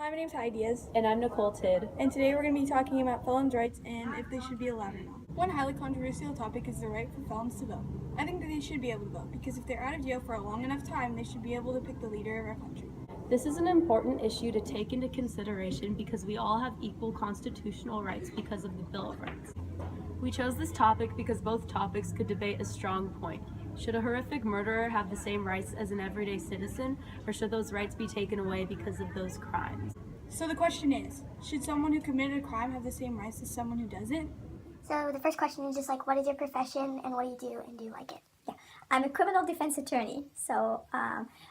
Hi, my name's Heijh Diaz, And I'm Nicole Tid. and today we're going to be talking about felons' rights and if they should be allowed or not. One highly controversial topic is the right for felons to vote. I think that they should be able to vote because if they're out of jail for a long enough time, they should be able to pick the leader of our country. This is an important issue to take into consideration because we all have equal constitutional rights because of the Bill of Rights. We chose this topic because both topics could debate a strong point. Should a horrific murderer have the same rights as an everyday citizen, or should those rights be taken away because of those crimes? So the question is, should someone who committed a crime have the same rights as someone who doesn't? So the first question is just like, what is your profession and what do you do and do you like it? Yeah, I'm a criminal defense attorney. So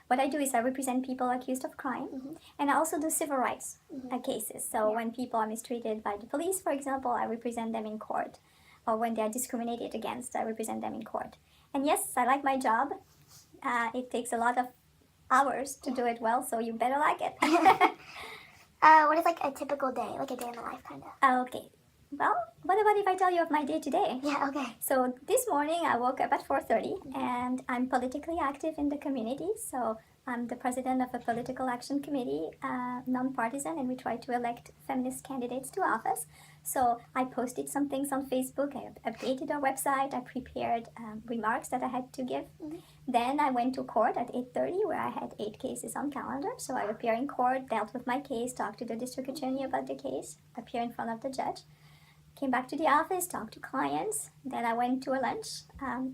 what I do is I represent people accused of crime, and I also do civil rights cases. So when people are mistreated by the police, for example, I represent them in court. Or when they are discriminated against, I represent them in court. And yes, I like my job. It takes a lot of hours to do it well, so you better like it. What is like a typical day, like a day in the life kind of? Okay. Well, what about if I tell you of my day today? Yeah, okay. So this morning I woke up at 4:30 and I'm politically active in the community. So I'm the president of a political action committee, non-partisan, and we try to elect feminist candidates to office. So I posted some things on Facebook, I updated our website, I prepared remarks that I had to give. Then I went to court at 8:30 where I had 8 cases on calendar. So I appear in court, dealt with my case, talked to the district attorney about the case, appear in front of the judge. Came back to the office, talked to clients. Then I went to a lunch,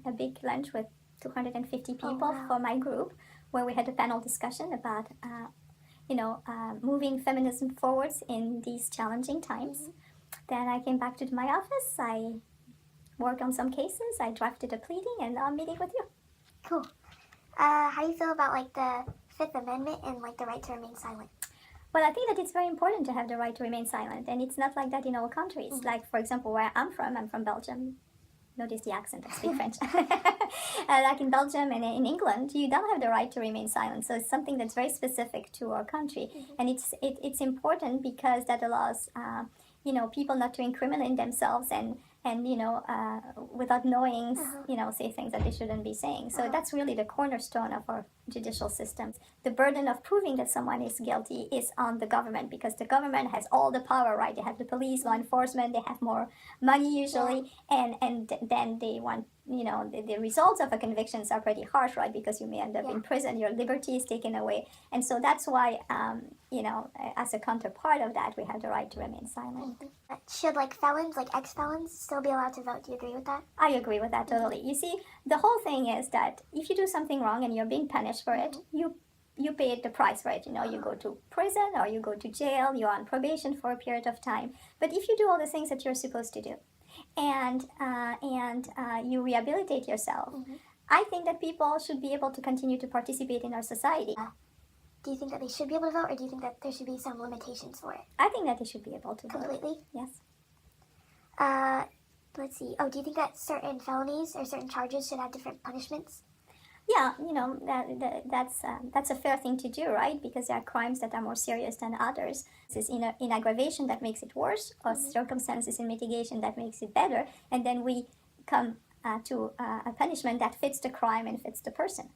a big lunch with 250 people for my group, where we had a panel discussion about, moving feminism forwards in these challenging times. Then I came back to my office. I worked on some cases. I drafted a pleading, and now I'm meeting with you. Cool. How do you feel about like the Fifth Amendment and like the right to remain silent? Well, I think that it's very important to have the right to remain silent, and it's not like that in all countries. Like, for example, where I'm from Belgium. Notice the accent, I speak French. Like in Belgium and in England, you don't have the right to remain silent. So it's something that's very specific to our country. And it's important because that allows, people not to incriminate themselves and without knowing, say things that they shouldn't be saying. So that's really the cornerstone of our judicial systems. The burden of proving that someone is guilty is on the government because the government has all the power, right? They have the police, law enforcement, they have more money usually, and then they want, the results of a convictions are pretty harsh, right? Because you may end up in prison, your liberty is taken away. And so that's why, as a counterpart of that, we have the right to remain silent. Should like felons, like ex-felons, still be allowed to vote? Do you agree with that? I agree with that totally. You see, the whole thing is that if you do something wrong and you're being punished for it, you pay the price, right? You go to prison or you go to jail, you're on probation for a period of time. But if you do all the things that you're supposed to do and you rehabilitate yourself, I think that people should be able to continue to participate in our society. Do you think that they should be able to vote, or do you think that there should be some limitations for it? I think that they should be able to vote. Completely? Yes. Let's see. Oh, do you think that certain felonies or certain charges should have different punishments? Yeah, that's a fair thing to do, right? Because there are crimes that are more serious than others. This is in aggravation that makes it worse, or circumstances in mitigation that makes it better, and then we come to a punishment that fits the crime and fits the person.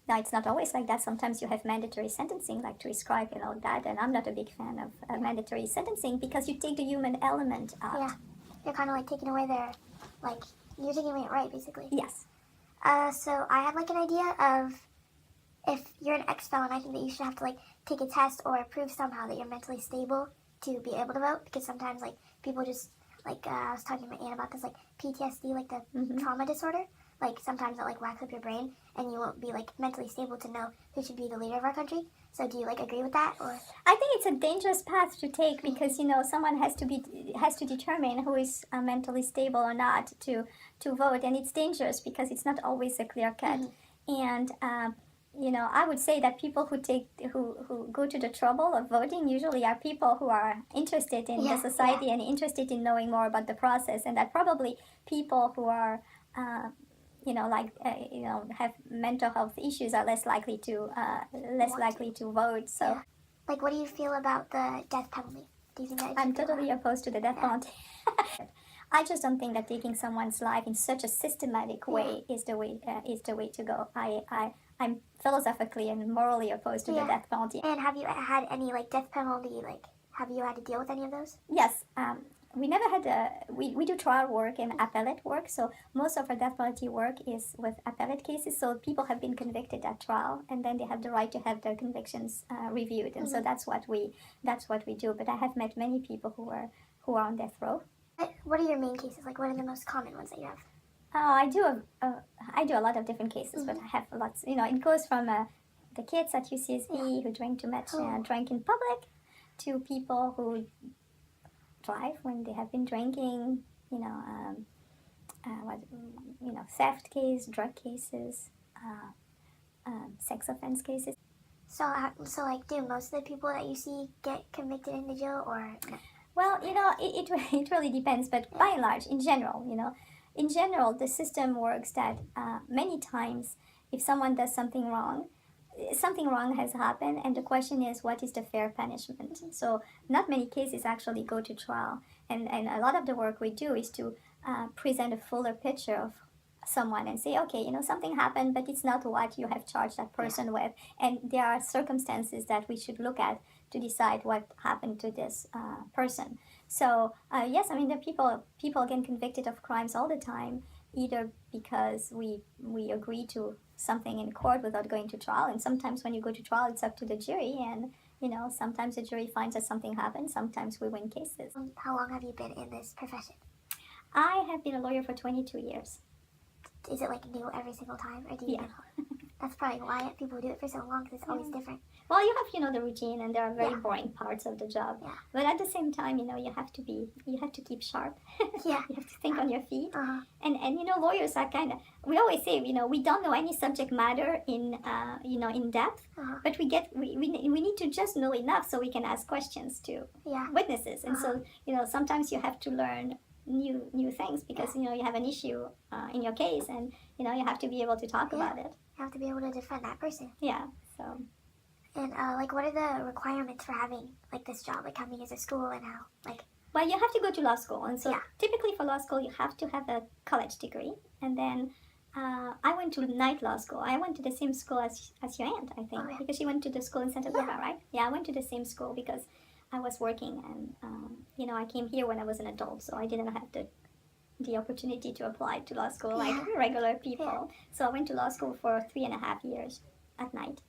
Now, it's not always like that. Sometimes you have mandatory sentencing, like to prescribe and all that, and I'm not a big fan of mandatory sentencing because you take the human element out. Yeah, you're kind of like taking away their, you're taking away it right, basically. Yes. So I had like an idea of if you're an ex-felon, I think that you should have to like take a test or prove somehow that you're mentally stable to be able to vote, because sometimes like people just I was talking to my aunt about this, like PTSD, like the trauma disorder. Like sometimes it like whacks up your brain and you won't be like mentally stable to know who should be the leader of our country. So do you like agree with that, or? I think it's a dangerous path to take because someone has to determine who is mentally stable or not to vote, and it's dangerous because it's not always a clear cut. And I would say that people who go to the trouble of voting usually are people who are interested in the society and interested in knowing more about the process, and that probably people who are have mental health issues are less likely to vote. So, like, what do you feel about the death penalty? Do you think that I'm totally opposed to the death penalty. I just don't think that taking someone's life in such a systematic way is the way to go. I'm philosophically and morally opposed to the Yeah. death penalty. And have you had any like death penalty, like have you had to deal with any of those? Yes, we never had we do trial work and appellate work, so most of our death penalty work is with appellate cases, so people have been convicted at trial and then they have the right to have their convictions reviewed, and so that's what we do. But I have met many people who are on death row. What are your main cases? Like what are the most common ones that you have? I do a lot of different cases, but I have lots. It goes from the kids at UCSB who drink too much, drink in public, to people who drive when they have been drinking. Theft case, drug cases, sex offense cases. So like, do most of the people that you see get convicted into jail, or no? Well, it really depends, but by and large, in general, the system works that many times if someone does something wrong has happened, and the question is, what is the fair punishment? So not many cases actually go to trial, and a lot of the work we do is to present a fuller picture of someone and say, okay, something happened, but it's not what you have charged that person with, and there are circumstances that we should look at to decide what happened to this person. So yes, I mean, the people get convicted of crimes all the time, either because we agree to something in court without going to trial, and sometimes when you go to trial, it's up to the jury, and sometimes the jury finds that something happened, sometimes we win cases. How long have you been in this profession? I have been a lawyer for 22 years. Is it like new every single time, or do you? Yeah. That's probably why people do it for so long, because it's always different. Well, you have the routine, and there are very boring parts of the job. Yeah. But at the same time, you have to keep sharp. Yeah. You have to think on your feet. Uh-huh. And lawyers are we always say, we don't know any subject matter in depth, but we need to just know enough so we can ask questions to witnesses. And so, sometimes you have to learn new things, because you have an issue in your case, and you have to be able to talk about it. You have to be able to defend that person. Yeah. So. And what are the requirements for having like this job, like coming as a school, and how Well, you have to go to law school, and so typically for law school you have to have a college degree, and then I went to night law school. I went to the same school as your aunt, I think, because she went to the school in Santa Barbara, right? Yeah, I went to the same school because I was working, and I came here when I was an adult, so I didn't have the opportunity to apply to law school like regular people. So I went to law school for 3.5 years at night.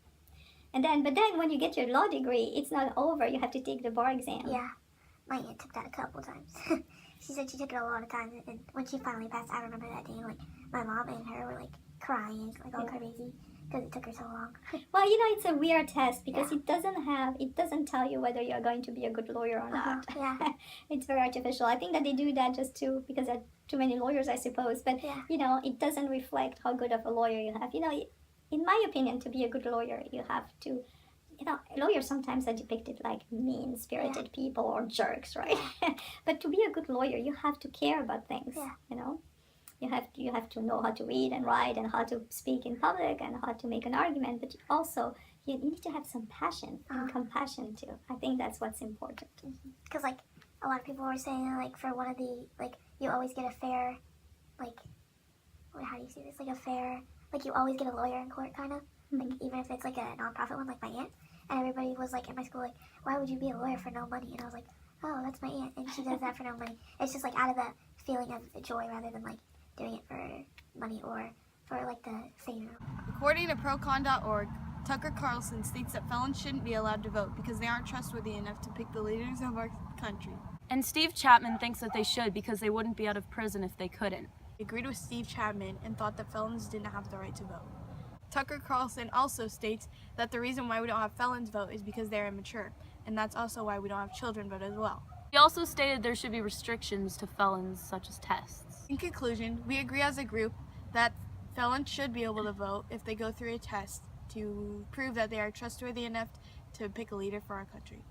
But then when you get your law degree, it's not over. You have to take the bar exam. Yeah, my aunt took that a couple times. She said she took it a lot of times, and when she finally passed, I remember that day, like my mom and her were like crying, like all crazy, because it took her so long. Well, it's a weird test because it doesn't tell you whether you're going to be a good lawyer or not. Yeah. It's very artificial. I think that they do that just because there are too many lawyers, I suppose. But it doesn't reflect how good of a lawyer you have. In my opinion, to be a good lawyer, you have to, lawyers sometimes are depicted like mean-spirited people or jerks, right? But to be a good lawyer, you have to care about things, You have to know how to read and write and how to speak in public and how to make an argument, but also you need to have some passion and compassion too. I think that's what's important. Because like a lot of people were saying, like for one of the, like you always get a fair, like, how do you say this? Like a fair, like you always get a lawyer in court, kind of. Like even if it's like a nonprofit one, like my aunt. And everybody was like in my school, like, why would you be a lawyer for no money? And I was like, oh, that's my aunt, and she does that for no money. It's just like out of the feeling of joy rather than like doing it for money or for like the fame. According to procon.org, Tucker Carlson states that felons shouldn't be allowed to vote because they aren't trustworthy enough to pick the leaders of our country. And Steve Chapman thinks that they should because they wouldn't be out of prison if they couldn't. He agreed with Steve Chapman and thought that felons didn't have the right to vote. Tucker Carlson also states that the reason why we don't have felons vote is because they're immature, and that's also why we don't have children vote as well. He also stated there should be restrictions to felons, such as tests. In conclusion, we agree as a group that felons should be able to vote if they go through a test to prove that they are trustworthy enough to pick a leader for our country.